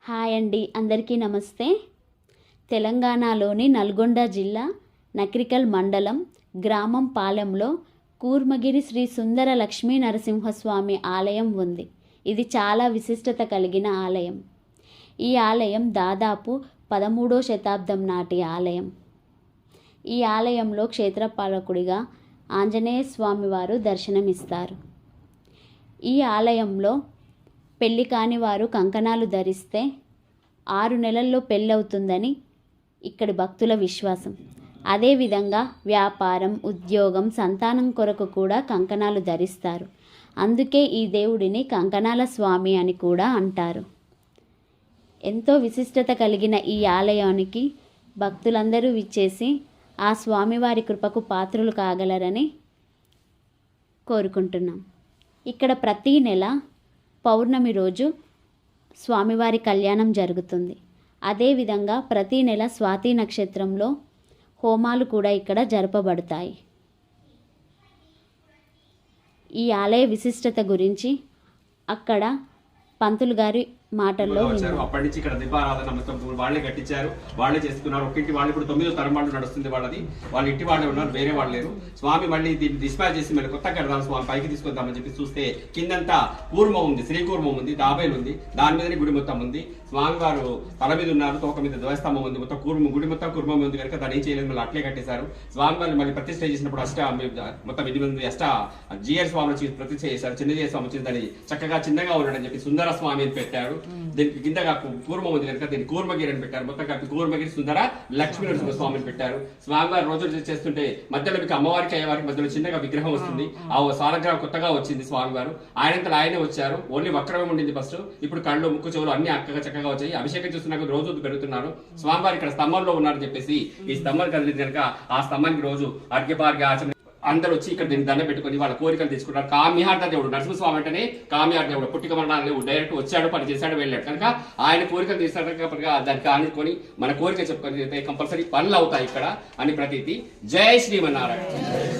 Hi అండి, అందరికీ నమస్తే. తెలంగాణలోని నల్గొండ జిల్లా నకిరికల్ మండలం గ్రామం పాలెంలో కూర్మగిరి శ్రీ సుందర లక్ష్మీ నరసింహస్వామి ఆలయం ఉంది. ఇది చాలా విశిష్టత కలిగిన ఆలయం. ఈ ఆలయం దాదాపు 13వ శతాబ్దం నాటి ఆలయం. ఈ ఆలయంలో క్షేత్రపాలకుడిగా ఆంజనేయ స్వామి వారు దర్శనమిస్తారు. ఈ ఆలయంలో పెళ్లి కాని వారు కంకణాలు ధరిస్తే 6 నెలల్లో పెళ్ళవుతుందని ఇక్కడి భక్తుల విశ్వాసం. అదేవిధంగా వ్యాపారం, ఉద్యోగం, సంతానం కొరకు కూడా కంకణాలు ధరిస్తారు. అందుకే ఈ దేవుడిని కంకణాల స్వామి అని కూడా అంటారు. ఎంతో విశిష్టత కలిగిన ఈ ఆలయానికి భక్తులందరూ విచ్చేసి ఆ స్వామివారి కృపకు పాత్రులు కాగలరని కోరుకుంటున్నాం. ఇక్కడ ప్రతీ నెల పౌర్ణమి రోజు స్వామివారి కళ్యాణం జరుగుతుంది. అదేవిధంగా ప్రతీ నెల స్వాతి నక్షత్రంలో హోమాలు కూడా ఇక్కడ జరపబడతాయి. ఈ ఆలయ విశిష్టత గురించి అక్కడ పంతులు గారి మాటల్లో వచ్చారు. అప్పటి నుంచి ఇక్కడ దీపారాధన మొత్తం వాళ్ళే కట్టించారు, వాళ్ళే చేసుకున్నారు. ఒక్కింటి వాళ్ళు ఇప్పుడు 9వ తరం వాళ్ళు నడుస్తుంది వాళ్ళది. వాళ్ళ ఇంటి వాళ్ళే ఉన్నారు, వేరే వాళ్ళు లేరు. స్వామి మళ్ళీ దీన్ని డిస్పాచ్ చేసి మళ్ళీ కొత్త కడదాం, స్వామి పైకి తీసుకొద్దామని చెప్పి చూస్తే కిందంతా కూర్మం ఉంది, శ్రీకూర్మం ఉంది, తాబేలు ఉంది, దాని మీదనే గుడి మొత్తం ఉంది. స్వామి వారు తల మీద ఉన్నారు, తోక మీద ధ్వజస్తంభం ఉంది, మొత్తం గుడి మొత్తం కుర్మం ఉంది కనుక దాన్ని ఏం చేయలేదు, మళ్ళీ అట్లే కట్టేశారు. స్వామి వారిని మళ్ళీ ప్రతిష్ఠ చేసినప్పుడు మొత్తం 8 మంది జిఆర్ స్వామి వచ్చి ప్రతిష్ఠ చేశారు. చిన్నజీయ స్వామి వచ్చి దాన్ని చక్కగా చిన్నగా ఉన్నాడని చెప్పి సుందర స్వామి అని పెట్టారు. దీనికి కిందగా కూర్మం ఉంది కనుక దీన్ని కూర్మగిరి అని పెట్టారు. మొత్తం కలిపి కూర్మగిరి సుందర లక్ష్మీ నరసింహ స్వామిని పెట్టారు. స్వామివారి రోజులు చేస్తుంటే మధ్యలో మీకు అమ్మవారికి అయ్యేవారికి మధ్యలో చిన్నగా విగ్రహం వస్తుంది. ఆ సాలగ్రహం కొత్తగా వచ్చింది. స్వామివారు ఆయనంతలో ఆయనే వచ్చారు. ఓన్లీ వక్రమే ఉండింది ఫస్ట్. ఇప్పుడు కళ్ళు, ముక్కు, చెవులు అన్ని అక్కగా చక్కగా వచ్చాయి. అభిషేకం చూస్తున్నాక రోజు పెరుగుతున్నారు. స్వామివారు ఇక్కడ స్తంభంలో ఉన్నారు చెప్పేసి ఈ స్తంభం కదిలింది కనుక ఆ స్తంభానికి రోజు అర్ఘ్యపార్ఘ్య ఆచరణ అందరూ వచ్చి ఇక్కడ దీన్ని దండ పెట్టుకుని వాళ్ళ కోరికలు తీసుకుంటారు. కామ్యార్థ దేవుడు నరసింహస్వామి అంటేనే కామ్యార్థ దేవుడు. పుట్టిక మరణాలు డైరెక్ట్ వచ్చాడు, పని చేశాడు, వెళ్ళాడు కనుక ఆయన కోరికలు తీస్తాడు. దానికి ఆనుకొని మన కోరిక చెప్పుకొని కంపల్సరీ పనులు అవుతాయి ఇక్కడ అని ప్రతీతి. జై శ్రీమన్నారాయణ.